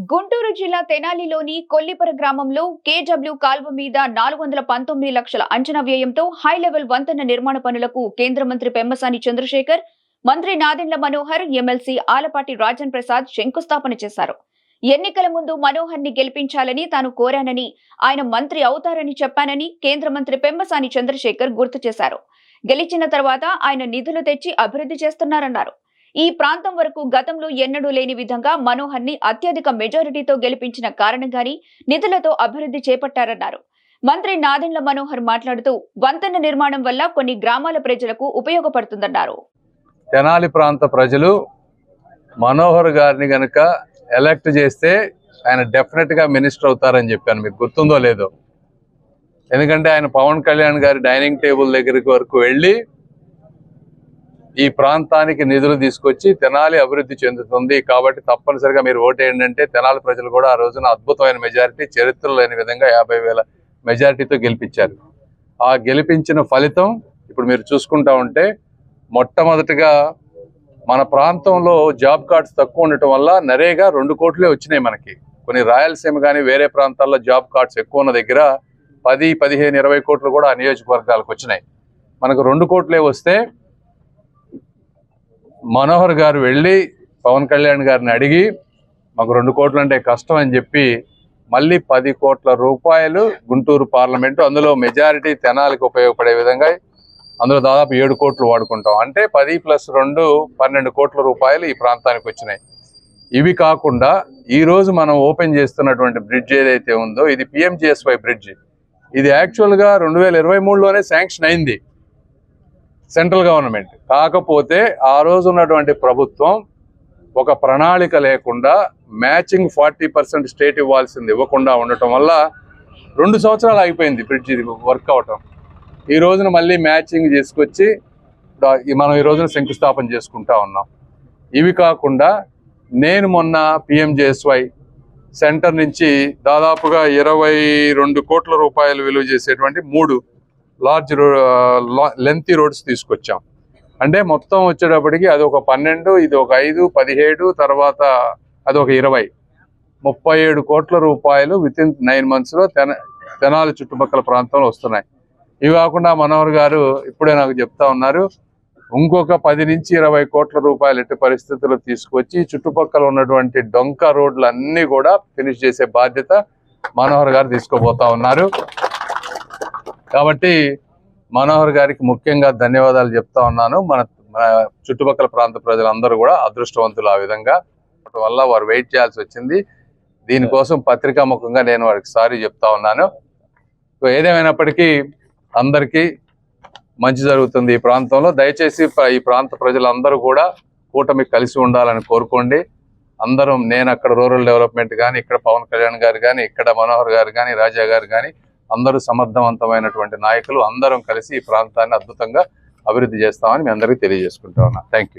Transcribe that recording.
గుంటూరు జిల్లా తెనాలిలోని కొల్లిపర గ్రామంలో కేడబ్ల్యూ కాల్వ మీద 419 లక్షల అంచనా వ్యయంతో హై లెవెల్ వంతెన నిర్మాణ పనులకు కేంద్ర మంత్రి పెమ్మసాని చంద్రశేఖర్, మంత్రి నాదెండ్ల మనోహర్, ఎమ్మెల్సీ ఆలపాటి రాజన్ ప్రసాద్ శంకుస్థాపన చేశారు. ఎన్నికల ముందు మనోహర్ ని గెలిపించాలని తాను కోరానని, ఆయన మంత్రి అవుతారని చెప్పానని కేంద్ర మంత్రి పెమ్మసాని చంద్రశేఖర్ గుర్తు చేశారు. గెలిచిన తర్వాత ఆయన నిధులు తెచ్చి అభివృద్ధి చేస్తున్నారన్నారు. ఈ ప్రాంతం వరకు గతంలో ఎన్నడూ లేని విధంగా మనోహర్ ని అత్యధిక మెజారిటీతో గెలిపించిన కారణంగానే నిధులతో అభివృద్ధి చేపట్టారన్నారు. మంత్రి నాదెండ్ల మనోహర్ మాట్లాడుతూ వంతెన నిర్మాణం వల్ల కొన్ని గ్రామాల ప్రజలకు ఉపయోగపడుతుందన్నారు. తెనాలి ప్రాంత ప్రజలు మనోహర్ గారిని గనక ఎలక్ట్ చేస్తే ఆయన డెఫినెట్ గా మినిస్టర్ అవుతారని చెప్పాను. మీకు గుర్తుందో లేదో? ఎందుకంటే ఆయన పవన్ కళ్యాణ్ గారి డైనింగ్ టేబుల్ దగ్గరికి వరకు వెళ్ళి ఈ ప్రాంతానికి నిధులు తీసుకొచ్చి తెనాలి అభివృద్ధి చెందుతుంది కాబట్టి తప్పనిసరిగా మీరు ఓటేయండి అంటే తెనాలి ప్రజలు కూడా ఆ రోజున అద్భుతమైన మెజారిటీ, చరిత్రలో లేని విధంగా 50,000 మెజారిటీతో గెలిపించారు. ఆ గెలిపించిన ఫలితం ఇప్పుడు మీరు చూసుకుంటా ఉంటే మొట్టమొదటిగా మన ప్రాంతంలో జాబ్ కార్డ్స్ తక్కువ ఉండటం వల్ల నరేగా 2 కోట్లే వచ్చినాయి మనకి. కొన్ని రాయలసీమ కానీ వేరే ప్రాంతాల్లో జాబ్ కార్డ్స్ ఎక్కువ ఉన్న దగ్గర 10, 15, 20 కోట్లు కూడా ఆ నియోజకవర్గాలకు వచ్చినాయి. మనకు 2 కోట్లే వస్తే మనోహర్ గారు వెళ్ళి పవన్ కళ్యాణ్ గారిని అడిగి మాకు 2 కోట్లు అంటే కష్టం అని చెప్పి మళ్ళీ 10 కోట్ల రూపాయలు గుంటూరు పార్లమెంటు, అందులో మెజారిటీ తెనాలికి ఉపయోగపడే విధంగా అందులో దాదాపు 7 కోట్లు వాడుకుంటాం. అంటే 10 + 2 12 కోట్ల రూపాయలు ఈ ప్రాంతానికి వచ్చినాయి. ఇవి కాకుండా ఈరోజు మనం ఓపెన్ చేస్తున్నటువంటి బ్రిడ్జ్ ఏదైతే ఉందో ఇది PMGSY బ్రిడ్జ్. ఇది యాక్చువల్గా 2023లోనే శాంక్షన్ అయింది సెంట్రల్ గవర్నమెంట్. కాకపోతే ఆ రోజు ఉన్నటువంటి ప్రభుత్వం ఒక ప్రణాళిక లేకుండా మ్యాచింగ్ 40% స్టేట్ ఇవ్వాల్సింది ఇవ్వకుండా ఉండటం వల్ల 2 సంవత్సరాలు ఆగిపోయింది బ్రిడ్జ్ వర్క్ అవటం. ఈ రోజున మళ్ళీ మ్యాచింగ్ చేసుకొచ్చి మనం ఈ రోజున శంకుస్థాపన చేసుకుంటా ఉన్నాం. ఇవి కాకుండా నేను మొన్న PMGSY సెంటర్ నుంచి దాదాపుగా 22 కోట్ల రూపాయలు విలువ చేసేటువంటి 3 లార్జ్ లెంతీ రోడ్స్ తీసుకొచ్చాం. అంటే మొత్తం వచ్చేటప్పటికి అది ఒక 12, ఇది ఒక 5, 17, తర్వాత అది ఒక 20, 37 కోట్ల రూపాయలు వితిన్ 9 monthsలో తెనాలి చుట్టుపక్కల ప్రాంతంలో వస్తున్నాయి. ఇవి కాకుండా మనోహర్ గారు ఇప్పుడే నాకు చెప్తా ఉన్నారు, ఇంకొక 10 నుంచి 20 కోట్ల రూపాయలు ఎట్టి పరిస్థితుల్లో తీసుకొచ్చి చుట్టుపక్కల ఉన్నటువంటి డొంక రోడ్లు అన్నీ కూడా ఫినిష్ చేసే బాధ్యత మనోహర్ గారు తీసుకోబోతా ఉన్నారు. కాబట్టి మనోహర్ గారికి ముఖ్యంగా ధన్యవాదాలు చెప్తా ఉన్నాను. మన చుట్టుపక్కల ప్రాంత ప్రజలందరూ కూడా అదృష్టవంతులు. ఆ విధంగా వల్ల వారు వెయిట్ చేయాల్సి వచ్చింది. దీనికోసం పత్రికాముఖంగా నేను వారికి సారీ చెప్తా ఉన్నాను. ఏదేమైనప్పటికీ అందరికీ మంచి జరుగుతుంది ఈ ప్రాంతంలో. దయచేసి ఈ ప్రాంత ప్రజలందరూ కూడా కూటమికి కలిసి ఉండాలని కోరుకోండి. అందరం, నేను అక్కడ రూరల్ డెవలప్మెంట్ కానీ, ఇక్కడ పవన్ కళ్యాణ్ గారు కానీ, ఇక్కడ మనోహర్ గారు కానీ, రాజా గారు కానీ, అందరూ సమర్థవంతమైనటువంటి నాయకులు, అందరం కలిసి ఈ ప్రాంతాన్ని అద్భుతంగా అభివృద్ధి చేస్తామని మీ అందరికీ తెలియజేసుకుంటా ఉన్నా. Thank you.